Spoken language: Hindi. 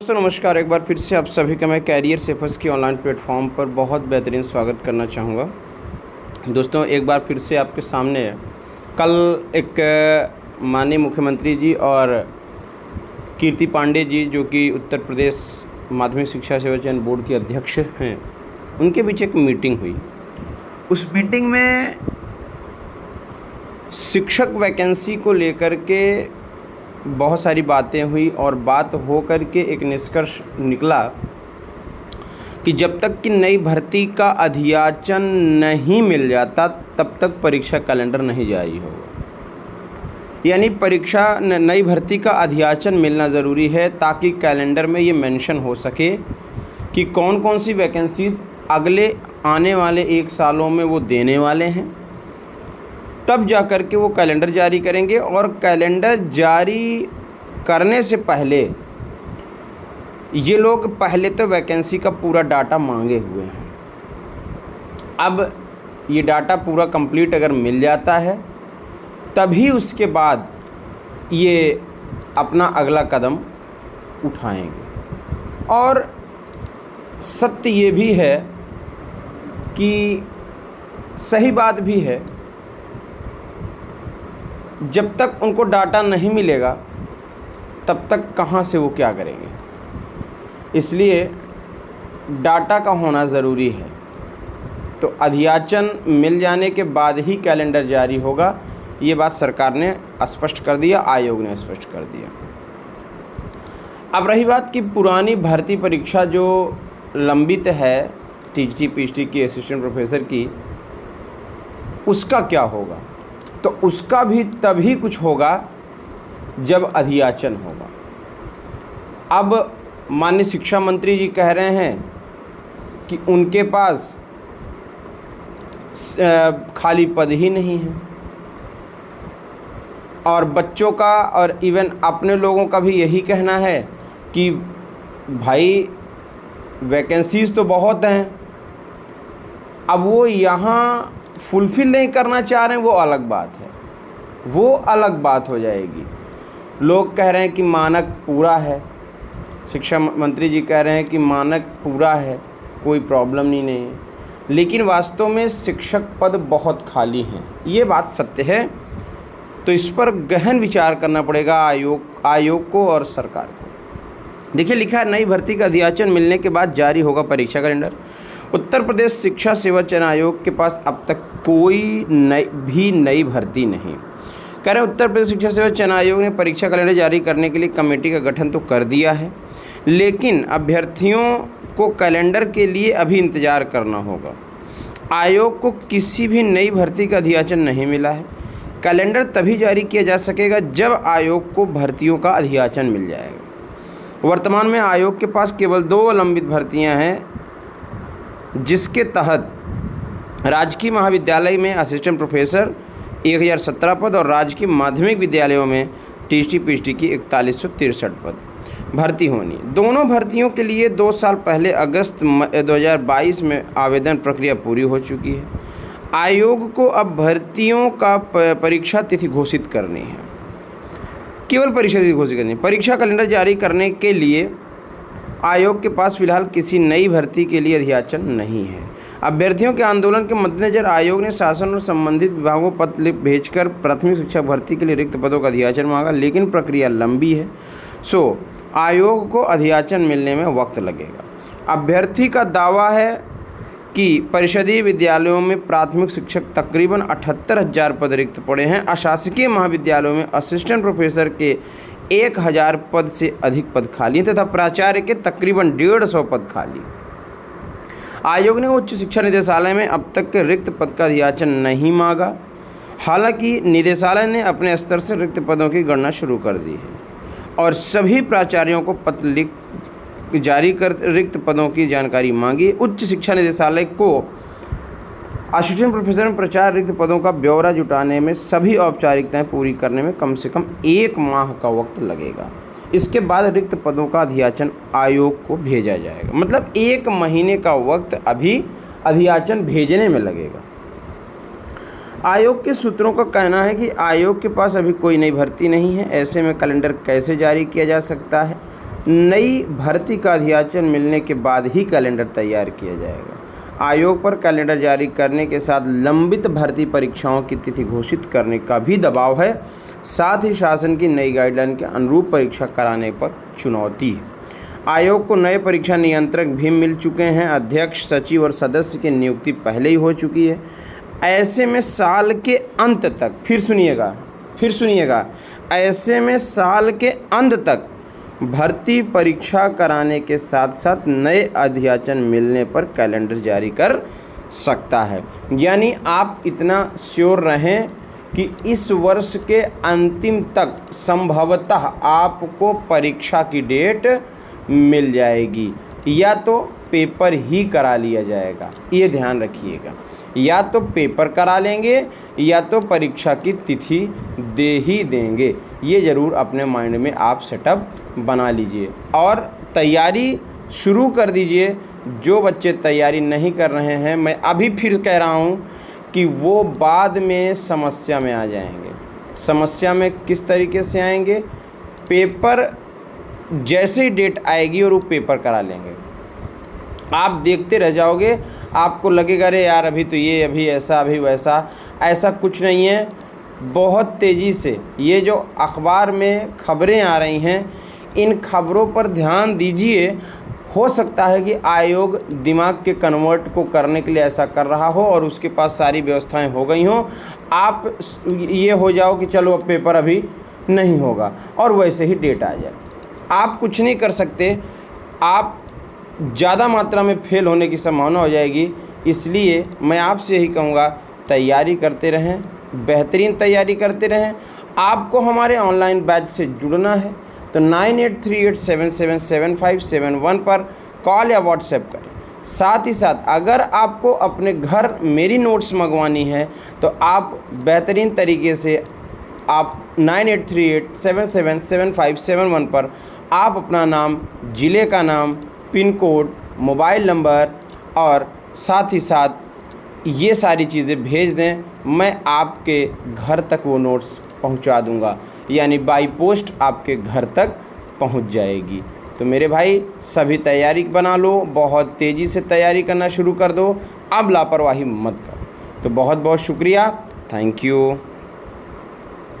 दोस्तों नमस्कार। एक बार फिर से आप सभी का मैं कैरियर सेफर्स की ऑनलाइन प्लेटफॉर्म पर बहुत बेहतरीन स्वागत करना चाहूँगा। दोस्तों एक बार फिर से आपके सामने कल एक माननीय मुख्यमंत्री जी और कीर्ति पांडे जी जो कि उत्तर प्रदेश माध्यमिक शिक्षा सेवा चयन बोर्ड के अध्यक्ष हैं, उनके बीच एक मीटिंग हुई। उस मीटिंग में शिक्षक वैकेंसी को लेकर के बहुत सारी बातें हुई और बात हो कर के एक निष्कर्ष निकला कि जब तक कि नई भर्ती का अधियाचन नहीं मिल जाता तब तक परीक्षा कैलेंडर नहीं जारी होगा। यानी नई भर्ती का अधियाचन मिलना ज़रूरी है ताकि कैलेंडर में ये मेंशन हो सके कि कौन कौन सी वैकेंसीज़ अगले आने वाले 1 सालों में वो देने वाले हैं। तब जा कर के वो कैलेंडर जारी करेंगे और कैलेंडर जारी करने से पहले ये लोग पहले तो वैकेंसी का पूरा डाटा मांगे हुए हैं। अब ये डाटा पूरा कंप्लीट अगर मिल जाता है तभी उसके बाद ये अपना अगला कदम उठाएंगे। और सत्य ये भी है कि सही बात भी है, जब तक उनको डाटा नहीं मिलेगा तब तक कहाँ से वो क्या करेंगे। इसलिए डाटा का होना ज़रूरी है। तो अधियाचन मिल जाने के बाद ही कैलेंडर जारी होगा, ये बात सरकार ने स्पष्ट कर दिया, आयोग ने स्पष्ट कर दिया। अब रही बात कि पुरानी भर्ती परीक्षा जो लंबित है टीजीटी पीएचडी की असिस्टेंट प्रोफेसर की, उसका क्या होगा। तो उसका भी तभी कुछ होगा जब अधियाचन होगा। अब माननीय शिक्षा मंत्री जी कह रहे हैं कि उनके पास खाली पद ही नहीं है और बच्चों का और इवन अपने लोगों का भी यही कहना है कि भाई वैकेंसीज़ तो बहुत हैं, अब वो यहाँ फुलफ़िल नहीं करना चाह रहे हैं, वो अलग बात है, वो अलग बात हो जाएगी। लोग कह रहे हैं कि मानक पूरा है, शिक्षा मंत्री जी कह रहे हैं कि मानक पूरा है, कोई प्रॉब्लम नहीं है, लेकिन वास्तव में शिक्षक पद बहुत खाली हैं, ये बात सत्य है। तो इस पर गहन विचार करना पड़ेगा आयोग को और सरकार को। देखिए लिखा है, नई भर्ती का अधियाचन मिलने के बाद जारी होगा परीक्षा कैलेंडर। उत्तर प्रदेश शिक्षा सेवा चयन आयोग के पास अब तक कोई नई भर्ती नहीं। कह रहे हैं उत्तर प्रदेश शिक्षा सेवा चयन आयोग ने परीक्षा कैलेंडर जारी करने के लिए कमेटी का गठन तो कर दिया है, लेकिन अभ्यर्थियों को कैलेंडर के लिए अभी इंतज़ार करना होगा। आयोग को किसी भी नई भर्ती का अधियाचन नहीं मिला है। कैलेंडर तभी जारी किया जा सकेगा जब आयोग को भर्तियों का अधियाचन मिल जाएगा। वर्तमान में आयोग के पास केवल 2 लंबित भर्तियाँ हैं, जिसके तहत राजकीय महाविद्यालय में असिस्टेंट प्रोफेसर 1017 पद और राजकीय माध्यमिक विद्यालयों में टीजीटी पीएचडी की 4163 पद भर्ती होनी। दोनों भर्तियों के लिए 2 साल पहले अगस्त 2022 में आवेदन प्रक्रिया पूरी हो चुकी है। आयोग को अब भर्तियों का परीक्षा तिथि घोषित करनी है, केवल परीक्षा तिथि घोषित करनी है। परीक्षा कैलेंडर जारी करने के लिए आयोग के पास फिलहाल किसी नई भर्ती के लिए अधियाचन नहीं है। अभ्यर्थियों के आंदोलन के मद्देनजर आयोग ने शासन और संबंधित विभागों को पत्र भेजकर प्राथमिक शिक्षा भर्ती के लिए रिक्त पदों का अधियाचन मांगा, लेकिन प्रक्रिया लंबी है, सो आयोग को अधियाचन मिलने में वक्त लगेगा। अभ्यर्थी का दावा है कि परिषदीय विद्यालयों में प्राथमिक शिक्षक तकरीबन 78,000 पद रिक्त पड़े हैं। अशासकीय महाविद्यालयों में असिस्टेंट प्रोफेसर के 1,000 पद से अधिक पद खाली हैं तथा प्राचार्य के तकरीबन 150 पद खाली। आयोग ने उच्च शिक्षा निदेशालय में अब तक के रिक्त पद का अधियाचन नहीं मांगा। हालांकि निदेशालय ने अपने स्तर से रिक्त पदों की गणना शुरू कर दी है और सभी प्राचार्यों को पत्र लिख जारी कर रिक्त पदों की जानकारी मांगी। उच्च शिक्षा निदेशालय को असिस्टेंट प्रोफेसर में प्रचार रिक्त पदों का ब्यौरा जुटाने में सभी औपचारिकताएं पूरी करने में कम से कम 1 माह का वक्त लगेगा। इसके बाद रिक्त पदों का अधियाचन आयोग को भेजा जाएगा। मतलब 1 महीने का वक्त अभी अधियाचन भेजने में लगेगा। आयोग के सूत्रों का कहना है कि आयोग के पास अभी कोई नई भर्ती नहीं है, ऐसे में कैलेंडर कैसे जारी किया जा सकता है। नई भर्ती का अधियाचन मिलने के बाद ही कैलेंडर तैयार किया जाएगा। आयोग पर कैलेंडर जारी करने के साथ लंबित भर्ती परीक्षाओं की तिथि घोषित करने का भी दबाव है। साथ ही शासन की नई गाइडलाइन के अनुरूप परीक्षा कराने पर चुनौती है। आयोग को नए परीक्षा नियंत्रक भी मिल चुके हैं। अध्यक्ष, सचिव और सदस्य की नियुक्ति पहले ही हो चुकी है। ऐसे में साल के अंत तक, फिर सुनिएगा, ऐसे में साल के अंत तक भर्ती परीक्षा कराने के साथ साथ नए अधियाचन मिलने पर कैलेंडर जारी कर सकता है। यानी आप इतना श्योर रहें कि इस वर्ष के अंतिम तक संभवतः आपको परीक्षा की डेट मिल जाएगी, या तो पेपर ही करा लिया जाएगा। ये ध्यान रखिएगा, या तो पेपर करा लेंगे या तो परीक्षा की तिथि दे ही देंगे। ये ज़रूर अपने माइंड में आप सेटअप बना लीजिए और तैयारी शुरू कर दीजिए। जो बच्चे तैयारी नहीं कर रहे हैं, मैं अभी फिर कह रहा हूँ कि वो बाद में समस्या में आ जाएंगे। समस्या में किस तरीके से आएंगे? पेपर जैसे ही डेट आएगी और वो पेपर करा लेंगे, आप देखते रह जाओगे। आपको लगेगा अरे यार अभी तो ये, अभी ऐसा, अभी वैसा। ऐसा कुछ नहीं है। बहुत तेज़ी से ये जो अखबार में खबरें आ रही हैं, इन खबरों पर ध्यान दीजिए। हो सकता है कि आयोग दिमाग के कन्वर्ट को करने के लिए ऐसा कर रहा हो और उसके पास सारी व्यवस्थाएं हो गई हों। आप ये हो जाओ कि चलो अब पेपर अभी नहीं होगा और वैसे ही डेट आ जाए। आप कुछ नहीं कर सकते। आप ज़्यादा मात्रा में फेल होने की संभावना हो जाएगी। इसलिए मैं आपसे यही कहूँगा, तैयारी करते रहें, बेहतरीन तैयारी करते रहें। आपको हमारे ऑनलाइन बैच से जुड़ना है तो 9838777571 पर कॉल या व्हाट्सएप करें। साथ ही साथ अगर आपको अपने घर मेरी नोट्स मंगवानी है तो आप बेहतरीन तरीके से आप 9838777571 पर आप अपना नाम, ज़िले का नाम, पिन कोड, मोबाइल नंबर और साथ ही साथ ये सारी चीज़ें भेज दें। मैं आपके घर तक वो नोट्स पहुंचा दूंगा, यानी बाई पोस्ट आपके घर तक पहुंच जाएगी। तो मेरे भाई सभी तैयारी बना लो, बहुत तेज़ी से तैयारी करना शुरू कर दो। अब लापरवाही मत करो। तो बहुत बहुत शुक्रिया, थैंक यू।